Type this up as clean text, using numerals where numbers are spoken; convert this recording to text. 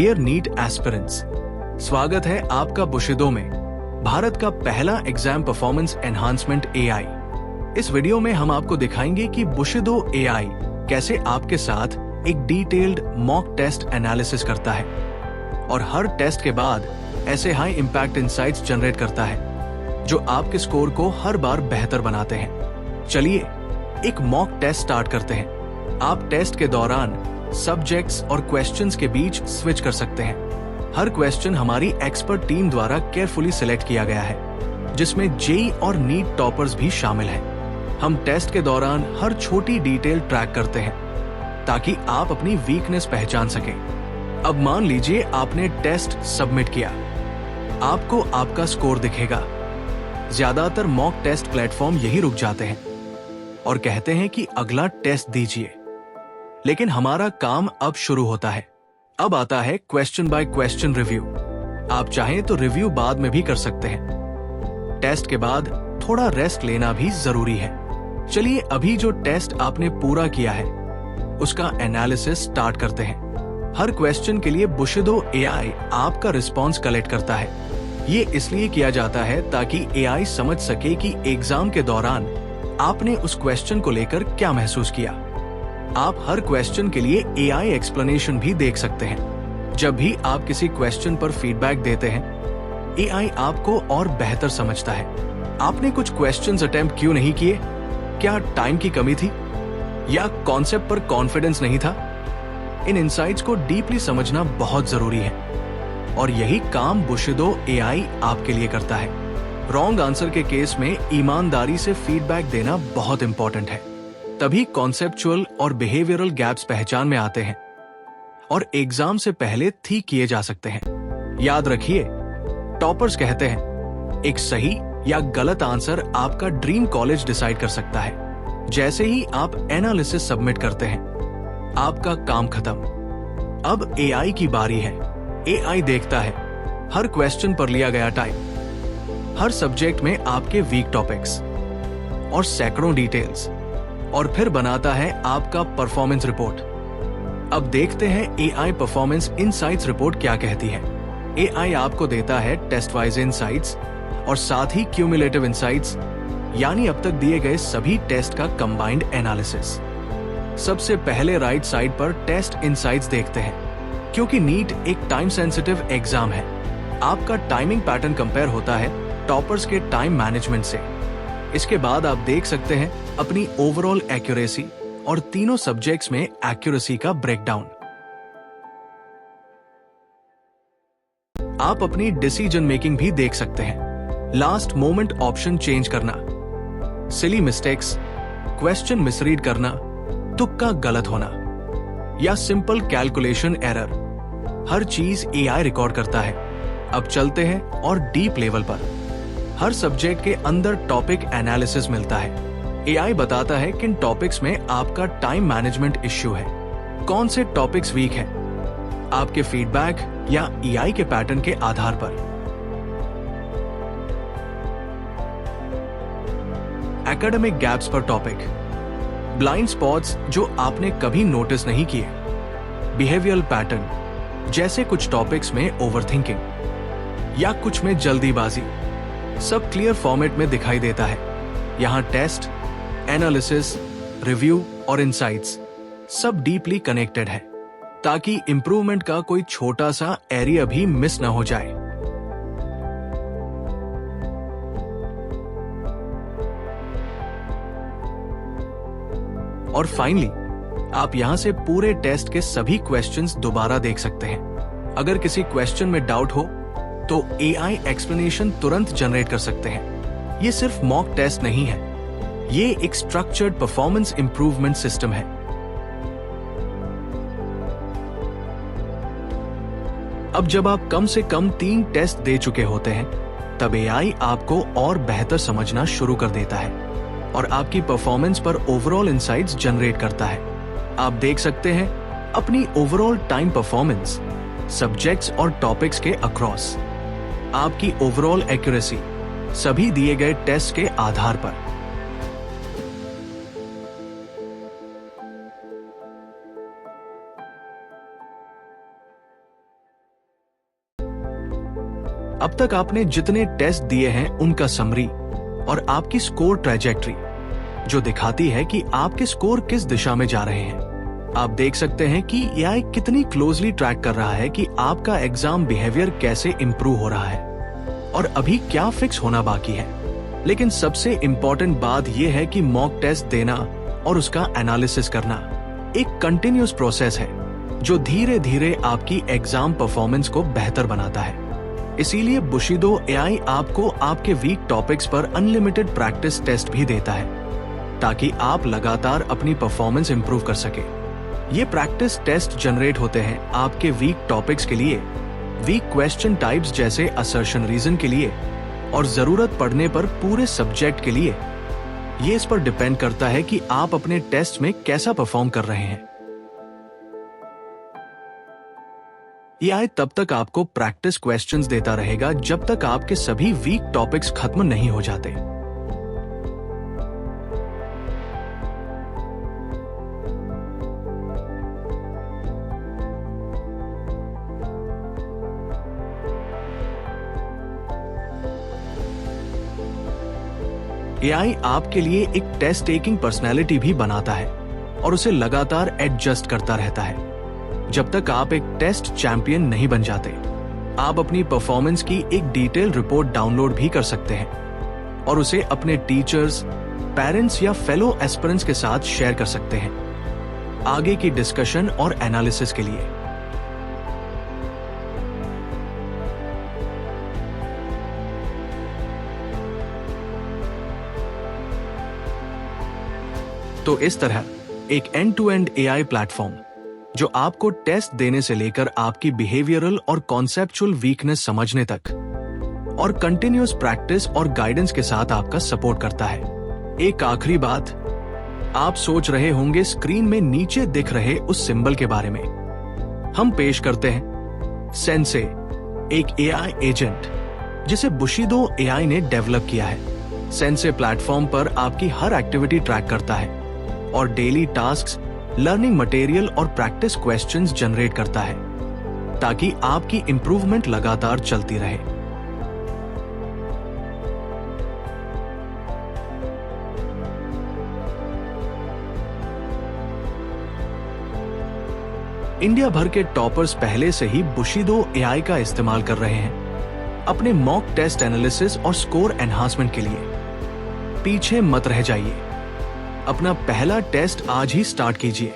Dear NEET aspirants, स्वागत है आपका बुशिदो में, भारत का पहला एग्जाम परफॉर्मेंस एनहांसमेंट एआई। इस वीडियो में हम आपको दिखाएंगे कि बुशिदो एआई कैसे आपके साथ एक डिटेल्ड मॉक टेस्ट एनालिसिस करता है और हर टेस्ट के बाद ऐसे हाई इंपैक्ट इंसाइट्स जनरेट करता है जो आपके स्कोर को हर बार बेहतर बनाते हैं। चलिए एक मॉक टेस्ट स्टार्ट करते हैं। आप टेस्ट के दौरान सब्जेक्ट्स और क्वेश्चंस के बीच स्विच कर सकते हैं। हर क्वेश्चन हमारी एक्सपर्ट टीम द्वारा केयरफुली सिलेक्ट किया गया है, जिसमें जेई और नीट टॉपर्स भी शामिल हैं। हम टेस्ट के दौरान हर छोटी डिटेल ट्रैक करते हैं ताकि आप अपनी वीकनेस पहचान सकें। अब मान लीजिए आपने टेस्ट सबमिट किया, आपको आपका स्कोर दिखेगा। ज्यादातर मॉक टेस्ट प्लेटफॉर्म यही रुक जाते हैं और कहते हैं कि अगला टेस्ट दीजिए, लेकिन हमारा काम अब शुरू होता है। अब आता है क्वेश्चन बाय क्वेश्चन रिव्यू। आप चाहें तो रिव्यू बाद में भी कर सकते हैं। टेस्ट के बाद थोड़ा रेस्ट लेना भी जरूरी है। चलिए अभी जो टेस्ट आपने पूरा किया है उसका एनालिसिस स्टार्ट करते हैं। हर क्वेश्चन के लिए बुशिदो एआई आपका रिस्पॉन्स कलेक्ट करता है। ये इसलिए किया जाता है ताकि एआई समझ सके कि एग्जाम के दौरान आपने उस क्वेश्चन को लेकर क्या महसूस किया। आप हर क्वेश्चन के लिए एआई एक्सप्लेनेशन भी देख सकते हैं। जब भी आप किसी क्वेश्चन पर फीडबैक देते हैं, एआई आपको और बेहतर समझता है। आपने कुछ क्वेश्चंस अटेम्प्ट क्यों नहीं किए? क्या टाइम की कमी थी या कॉन्सेप्ट पर कॉन्फिडेंस नहीं था? इन इंसाइट्स को डीपली समझना बहुत जरूरी है और यही काम बुशिदो एआई आपके लिए करता है। रॉन्ग आंसर के केस में ईमानदारी से फीडबैक देना बहुत इंपॉर्टेंट है। तभी कॉन्सेप्चुअल और बिहेवियरल गैप्स पहचान में आते हैं और एग्जाम से पहले ठीक किए जा सकते हैं। याद रखिए, टॉपर्स कहते हैं एक सही या गलत आंसर आपका ड्रीम कॉलेज डिसाइड कर सकता है। जैसे ही आप एनालिसिस सबमिट करते हैं, आपका काम खत्म। अब एआई की बारी है। एआई देखता है हर क्वेश्चन पर लिया गया टाइम, हर सब्जेक्ट में आपके वीक टॉपिक्स और सैकड़ों डिटेल्स, और फिर बनाता है आपका परफॉर्मेंस रिपोर्ट। अब देखते हैं एआई परफॉर्मेंस इनसाइट्स रिपोर्ट क्या कहती है। एआई आपको देता है टेस्ट वाइज इनसाइट्स और साथ ही क्यूमुलेटिव इनसाइट्स, यानी अब तक दिए गए सभी टेस्ट का कंबाइंड एनालिसिस। सबसे पहले राइट साइड पर टेस्ट इनसाइट्स देखते हैं। क्योंकि नीट एक टाइम सेंसिटिव एग्जाम है, आपका टाइमिंग पैटर्न कंपेयर होता है टॉपर्स के टाइम मैनेजमेंट से। इसके बाद आप देख सकते हैं अपनी ओवरऑल एक्यूरेसी और तीनों सब्जेक्ट्स में एक्यूरेसी का ब्रेकडाउन। आप अपनी डिसीजन मेकिंग भी देख सकते हैं। लास्ट मोमेंट ऑप्शन चेंज करना, सिली मिस्टेक्स, क्वेश्चन मिसरीड करना, तुक्का गलत होना या सिंपल कैलकुलेशन एरर, हर चीज एआई रिकॉर्ड करता है। अब चलते हैं और डीप लेवल पर। हर सब्जेक्ट के अंदर टॉपिक एनालिसिस मिलता है। एआई बताता है किन टॉपिक्स में आपका टाइम मैनेजमेंट इश्यू है, कौन से टॉपिक्स वीक हैं, आपके फीडबैक या एआई के पैटर्न के आधार पर। एकेडमिक गैप्स पर टॉपिक, ब्लाइंड स्पॉट्स जो आपने कभी नोटिस नहीं किए, बिहेवियरल पैटर्न जैसे कुछ टॉपिक्स में ओवरथिंकिंग या कुछ में जल्दीबाजी, सब क्लियर फॉर्मेट में दिखाई देता है। यहाँ टेस्ट, एनालिसिस, रिव्यू और इनसाइट्स सब डीपली कनेक्टेड है ताकि इंप्रूवमेंट का कोई छोटा सा एरिया भी मिस ना हो जाए। और फाइनली आप यहां से पूरे टेस्ट के सभी क्वेश्चंस दोबारा देख सकते हैं। अगर किसी क्वेश्चन में डाउट हो तो एआई एक्सप्लेनेशन तुरंत जनरेट कर सकते हैं। ये सिर्फ मॉक टेस्ट नहीं है, ये एक स्ट्रक्चर्ड परफॉर्मेंस इंप्रूवमेंट सिस्टम है। अब जब आप कम से कम 3 टेस्ट दे चुके होते हैं, तब एआई आपको और बेहतर समझना शुरू कर देता है और आपकी परफॉर्मेंस पर ओवरऑल इनसाइट्स जनरेट करता है। आप देख सकते हैं अपनी ओवरऑल टाइम परफॉर्मेंस, सब्जेक्ट्स और टॉपिक्स के अक्रॉस, आपकी ओवरऑल एक्यूरेसी सभी दिए गए टेस्ट के आधार पर। अब तक आपने जितने टेस्ट दिए हैं उनका समरी और आपकी स्कोर ट्रैजेक्टरी, जो दिखाती है कि आपके स्कोर किस दिशा में जा रहे हैं। आप देख सकते हैं कि एआई कितनी क्लोजली ट्रैक कर रहा है कि आपका एग्जाम बिहेवियर कैसे इंप्रूव हो रहा है और अभी क्या फिक्स होना बाकी है। लेकिन सबसे इंपॉर्टेंट बात यह है कि मॉक टेस्ट देना और उसका एनालिसिस करना एक कंटिन्यूअस प्रोसेस है जो धीरे धीरे आपकी एग्जाम परफॉर्मेंस को बेहतर बनाता है। इसीलिए बुशिदो एआई आपको आपके वीक टॉपिक्स पर अनलिमिटेड प्रैक्टिस टेस्ट भी देता है ताकि आप लगातार अपनी परफॉर्मेंस इंप्रूव कर सके। ये प्रैक्टिस टेस्ट जनरेट होते हैं आपके वीक टॉपिक्स के लिए, वीक क्वेश्चन टाइप्स जैसे असर्शन रीजन के लिए और जरूरत पड़ने पर पूरे सब्जेक्ट के लिए। ये इस पर डिपेंड करता है कि आप अपने टेस्ट में कैसा परफॉर्म कर रहे हैं। एआई तब तक आपको प्रैक्टिस क्वेश्चंस देता रहेगा जब तक आपके सभी वीक टॉपिक्स खत्म नहीं हो जाते। एआई आपके लिए एक टेस्ट टेकिंग पर्सनैलिटी भी बनाता है और उसे लगातार एडजस्ट करता रहता है जब तक आप एक टेस्ट चैंपियन नहीं बन जाते। आप अपनी परफॉर्मेंस की एक डिटेल रिपोर्ट डाउनलोड भी कर सकते हैं और उसे अपने टीचर्स, पेरेंट्स या फेलो एस्पिरेंट्स के साथ शेयर कर सकते हैं आगे की डिस्कशन और एनालिसिस के लिए। तो इस तरह एक end to end AI platform जो आपको टेस्ट देने से लेकर आपकी बिहेवियरल और कॉन्सेप्चुअल वीकनेस समझने तक और कंटिन्यूअस प्रैक्टिस और गाइडेंस के साथ आपका सपोर्ट करता है। एक आखिरी बात, आप सोच रहे होंगे स्क्रीन में नीचे दिख रहे उस सिंबल के बारे में। हम पेश करते हैं सेंसे, एक एआई एजेंट जिसे बुशिदो एआई ने डेवलप किया है। सेंसे प्लेटफॉर्म पर आपकी हर एक्टिविटी ट्रैक करता है और डेली टास्क्स, लर्निंग मटेरियल और प्रैक्टिस क्वेश्चंस जनरेट करता है ताकि आपकी इंप्रूवमेंट लगातार चलती रहे। इंडिया भर के टॉपर्स पहले से ही बुशिदो एआई का इस्तेमाल कर रहे हैं अपने मॉक टेस्ट एनालिसिस और स्कोर एनहांसमेंट के लिए। पीछे मत रह जाइए, अपना पहला टेस्ट आज ही स्टार्ट कीजिए।